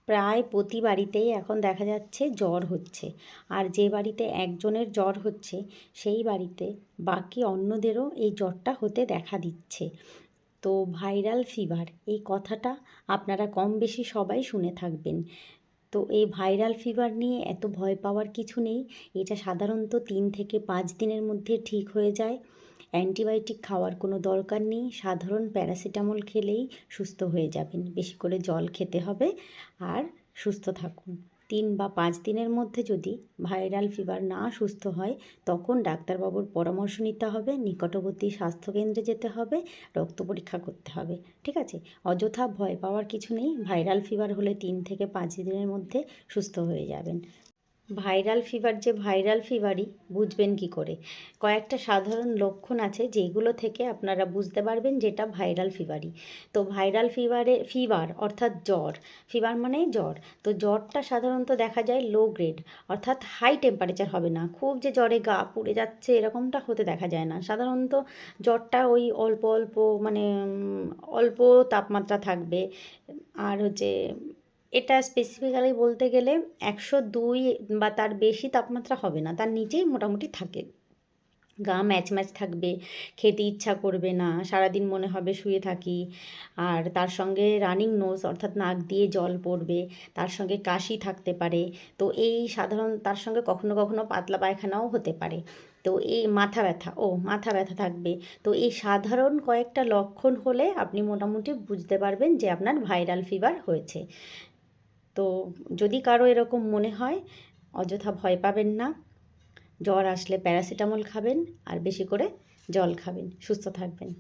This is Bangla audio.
প্রায় প্রতি বাড়িতেই এখন দেখা যাচ্ছে জ্বর হচ্ছে। আর যে বাড়িতে একজনের জ্বর হচ্ছে সেই বাড়িতে বাকি অন্যদেরও এই জ্বরটা হতে দেখা দিচ্ছে। তো ভাইরাল ফিভার এই কথাটা আপনারা কম বেশি সবাই শুনে থাকবেন। তো এই ভাইরাল ফিভার নিয়ে এত ভয় পাওয়ার কিছু নেই। এটা সাধারণত 3 থেকে 5 দিনের মধ্যে ঠিক হয়ে যায়। অ্যান্টিবায়োটিক খাওয়ার কোনো দরকার নেই, সাধারণ প্যারাসিটামল খেলেই সুস্থ হয়ে যাবেন। বেশি করে জল খেতে হবে আর সুস্থ থাকুন। 3 বা 5 দিনের মধ্যে যদি ভাইরাল ফিভার না সুস্থ হয় তখন ডাক্তারবাবুর পরামর্শ নিতে হবে, নিকটবর্তী স্বাস্থ্যকেন্দ্রে যেতে হবে, রক্ত পরীক্ষা করতে হবে। ঠিক আছে? অযথা ভয় পাওয়ার কিছু নেই। ভাইরাল ফিভার হলে 3 থেকে 5 দিনের মধ্যে সুস্থ হয়ে যাবেন। ভাইরাল ফিভার যে ভাইরাল ফিভারই বুঝবেন কী করে? কয়েকটা সাধারণ লক্ষণ আছে যেগুলো থেকে আপনারা বুঝতে পারবেন যেটা ভাইরাল ফিভারই। তো ভাইরাল ফিভার অর্থাৎ জ্বর, ফিভার মানেই জ্বর। তো জ্বরটা সাধারণত দেখা যায় লো গ্রেড, অর্থাৎ হাই টেম্পারেচার হবে না, খুব যে জ্বরে গা পুড়ে যাচ্ছে এরকমটা হতে দেখা যায় না। সাধারণত জ্বরটা ওই অল্প অল্প মানে অল্প তাপমাত্রা থাকবে। আর হচ্ছে এটা স্পেসিফিক্যালি বলতে গেলে 102 বা তার বেশি তাপমাত্রা হবে না, তার নিচেই মোটামুটি থাকে। গা ম্যাচ ম্যাচ থাকবে, খেতে ইচ্ছা করবে না, সারাদিন মনে হবে শুয়ে থাকি। আর তার সঙ্গে রানিং নোজ অর্থাৎ নাক দিয়ে জল পড়বে, তার সঙ্গে কাশি থাকতে পারে। তো এই সাধারণ তার সঙ্গে কখনো কখনো পাতলা পায়খানাও হতে পারে। তো এই মাথা ব্যথা থাকবে। তো এই সাধারণ কয়েকটা লক্ষণ হলে আপনি মোটামুটি বুঝতে পারবেন যে আপনার ভাইরাল ফিভার হয়েছে। তো যদি কারো এরকম মনে হয় অযথা ভয় পাবেন না। জ্বর আসলে প্যারাসিটামল খাবেন আর বেশি করে জল খাবেন, সুস্থ থাকবেন।